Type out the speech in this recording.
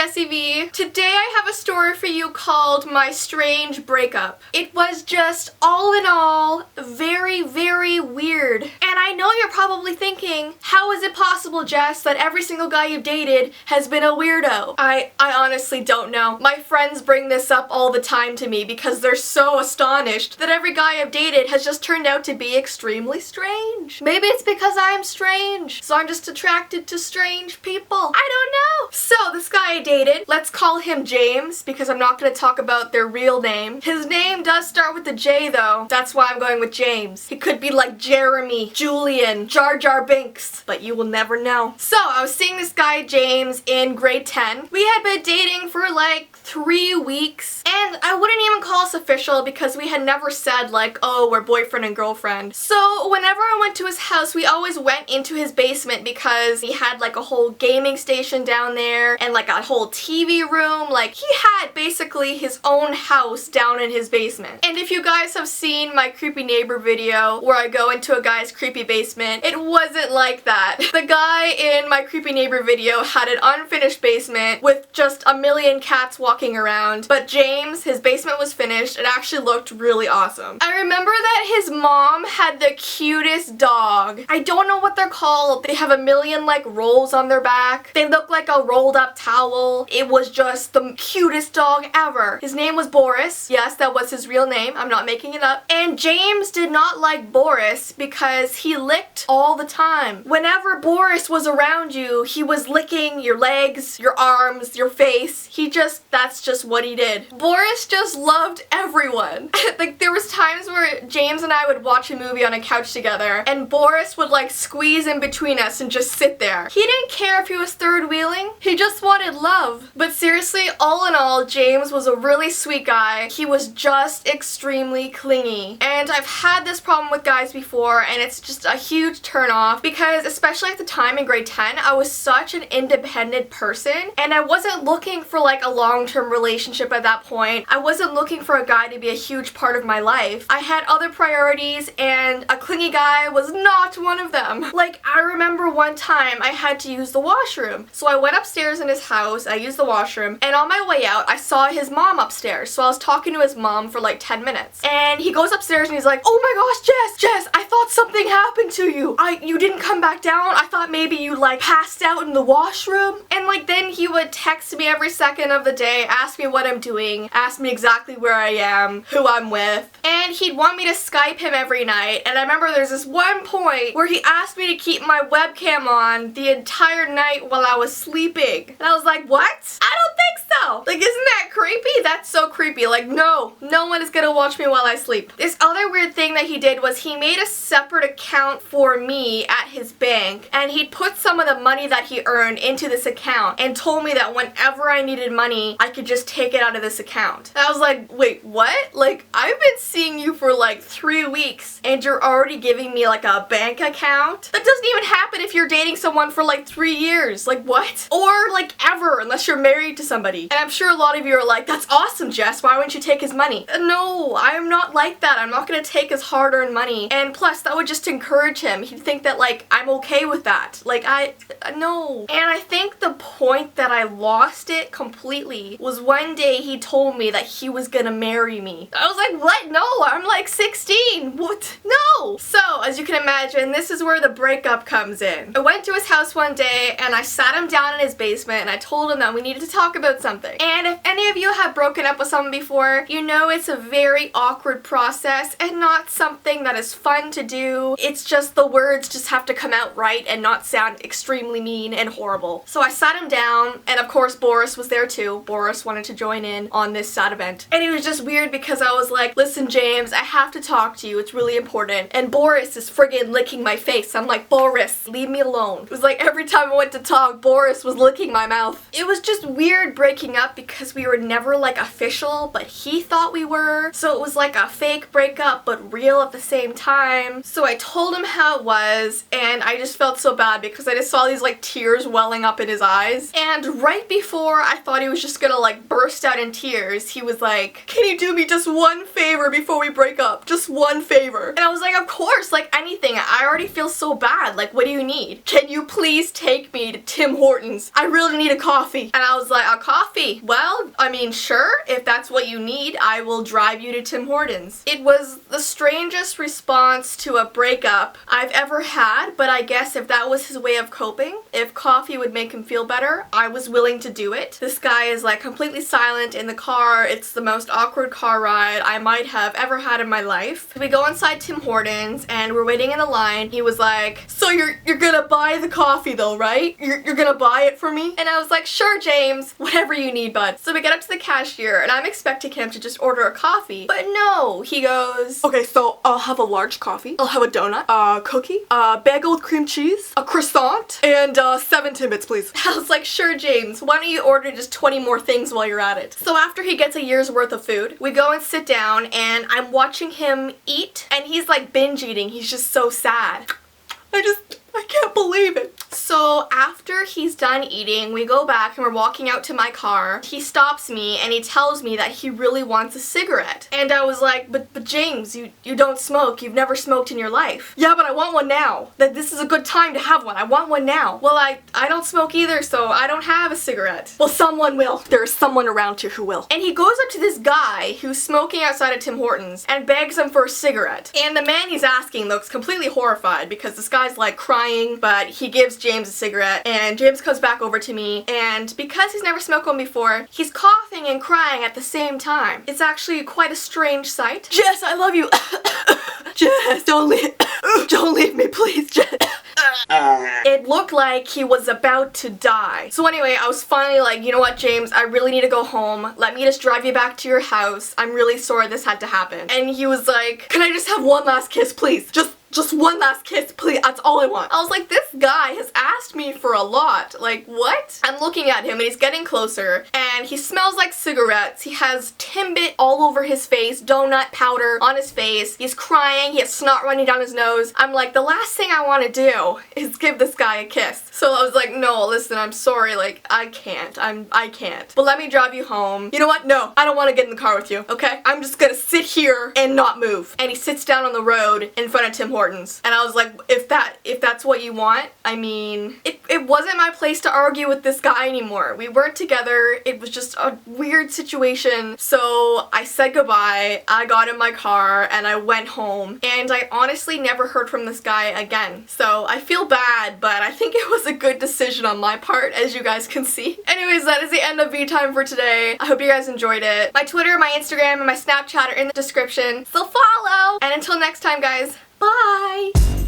Jessie V. Today I have a story for you called My Strange Breakup. It was just, all in all, very, very weird. And I know you're probably thinking, how is it possible, Jess, that every single guy you've dated has been a weirdo? I honestly don't know. My friends bring this up all the time to me because they're so astonished that every guy I've dated has just turned out to be extremely strange. Maybe it's because I'm strange, so I'm just attracted to strange people. I don't know. So this guy I dated, let's call him James because I'm not going to talk about their real name. His name does start with a J though. That's why I'm going with James. He could be like Jeremy, Julian, Jar Jar Binks, but you will never know. So I was seeing this guy James in grade 10. We had been dating for like 3 weeks, and I wouldn't even call us official because we had never said like, oh, we're boyfriend and girlfriend. So whenever I went to his house, we always went into his basement because he had like a whole gaming station down there and like a whole TV room. Like he had basically his own house down in his basement. And if you guys have seen my creepy neighbor video where I go into a guy's creepy basement, it wasn't like that. The guy in my creepy neighbor video had an unfinished basement with just a million cats walking around, but James, his basement was finished. It actually looked really awesome. I remember that his mom had the cutest dog. I don't know what they're called. They have a million like rolls on their back. They look like a rolled up towel. It was just the cutest dog ever. His name was Boris. Yes, that was his real name. I'm not making it up. And James did not like Boris because he licked all the time. Whenever Boris was around you, he was licking your legs, your arms, your face. That's just what he did. Boris just loved everyone. Like there was times where James and I would watch a movie on a couch together and Boris would like squeeze in between us and just sit there. He didn't care if he was third wheeling. He just wanted love. But seriously, all in all, James was a really sweet guy. He was just extremely clingy. And I've had this problem with guys before, and it's just a huge turn off because especially at the time in grade 10, I was such an independent person and I wasn't looking for like a long-term relationship at that point. I wasn't looking for a guy to be a huge part of my life. I had other priorities and a clingy guy was not one of them. Like I remember one time I had to use the washroom. So I went upstairs in his house, I used the washroom, and on my way out I saw his mom upstairs. So I was talking to his mom for like 10 minutes. And he goes upstairs and he's like, oh my gosh, Jess, I thought something happened to you. You didn't come back down. I thought maybe you like passed out in the washroom. And like then he would text me every second of the day, ask me what I'm doing, ask me exactly where I am, who I'm with. And he'd want me to Skype him every night. And I remember there's this one point where he asked me to keep my webcam on the entire night while I was sleeping. And I was like, what? I don't think so. Like, isn't that creepy? That's so creepy. Like, no one is gonna watch me while I sleep. This other weird thing that he did was he made a separate account for me at his bank, and he'd put some of the money that he earned into this account and told me that whenever I needed money, I could just take it out of this account. And I was like, wait, what? Like, I've been seeing you for like 3 weeks and you're already giving me like a bank account? That doesn't even happen if you're dating someone for like 3 years. Like, what? Or like ever, unless you're married to somebody. And I'm sure a lot of you are like, that's awesome, Jess. Why wouldn't you take his money? No, I'm not like that. I'm not gonna take his hard-earned money. And plus, that would just encourage him. He'd think that like, I'm okay with that. Like, no. And I think the point that I lost it completely was one day he told me that he was gonna marry me. I was like, what? No, I'm like 16. What? No. So, as you can imagine, this is where the breakup comes in. I went to his house one day and I sat him down in his basement and I told him that we needed to talk about something. And if any of you have broken up with someone before, you know it's a very awkward process and not something that is fun to do. It's just the words just have to come out right and not sound extremely mean and horrible. So I sat him down, and of course Boris was there too. Boris wanted to join in on this sad event. And it was just weird because I was like, listen James, I have to talk to you. It's really important. And Boris is friggin' licking my face. I'm like, Boris, leave me alone. It was like every time I went to talk, Boris was licking my mouth. It was just weird breaking up because we were never like official, but he thought we were. So it was like a fake breakup but real at the same time. So I told told him how it was, and I just felt so bad because I just saw these like tears welling up in his eyes. And right before I thought he was just gonna like burst out in tears, he was like, "Can you do me just one favor before we break up? Just one favor." And I was like, "Of course, like anything. I already feel so bad. Like, what do you need? Can you please take me to Tim Hortons? I really need a coffee." And I was like, "A coffee? Well, I mean, sure, if that's what you need, I will drive you to Tim Hortons." It was the strangest response to a breakup I've ever had, but I guess if that was his way of coping, if coffee would make him feel better, I was willing to do it. This guy is like completely silent in the car. It's the most awkward car ride I might have ever had in my life. We go inside Tim Hortons and we're waiting in the line. He was like, "So you're gonna buy the coffee though, right? You're gonna buy it for me?" And I was like, "Sure, James, whatever you need, bud." So we get up to the cashier and I'm expecting him to just order a coffee, but no, he goes, "Okay, so I'll have a large coffee, I'll have a donut, a cookie, a bagel with cream cheese, a croissant, and 7 Timbits, please." I was like, "Sure, James, why don't you order just 20 more things while you're at it?" So after he gets a year's worth of food, we go and sit down and I'm watching him eat and he's like binge eating. He's just so sad. I can't believe it. So after he's done eating, we go back and we're walking out to my car. He stops me and he tells me that he really wants a cigarette. And I was like, but James, you don't smoke. You've never smoked in your life." "Yeah, but I want one now. That this is a good time to have one. I want one now." "Well, I don't smoke either, so I don't have a cigarette." "Well, someone will. There is someone around here who will." And he goes up to this guy who's smoking outside of Tim Hortons and begs him for a cigarette. And the man he's asking looks completely horrified because this guy's like crying, but he gives James a cigarette and James comes back over to me, and because he's never smoked one before, he's coughing and crying at the same time. It's actually quite a strange sight. "Jess, I love you." "Jess, don't leave me, please, Jess." It looked like he was about to die. So anyway, I was finally like, "You know what, James, I really need to go home. Let me just drive you back to your house. I'm really sorry this had to happen." And he was like, "Can I just have one last kiss, please? Just one last kiss, please. That's all I want." I was like, this guy has asked me for a lot. Like, what? I'm looking at him and he's getting closer and he smells like cigarettes. He has Timbit all over his face, donut powder on his face. He's crying. He has snot running down his nose. I'm like, the last thing I want to do is give this guy a kiss. So I was like, "No, listen, I'm sorry. Like, I can't. I can't. But let me drive you home." "You know what? No, I don't want to get in the car with you, okay? I'm just gonna sit here and not move." And he sits down on the road in front of Tim Hortons. And I was like, if that's what you want, I mean, it wasn't my place to argue with this guy anymore. We weren't together. It was just a weird situation. So I said goodbye. I got in my car and I went home. And I honestly never heard from this guy again. So I feel bad, but I think it was a good decision on my part, as you guys can see. Anyways, that is the end of V-Time for today. I hope you guys enjoyed it. My Twitter, my Instagram, and my Snapchat are in the description, so follow! And until next time, guys, bye!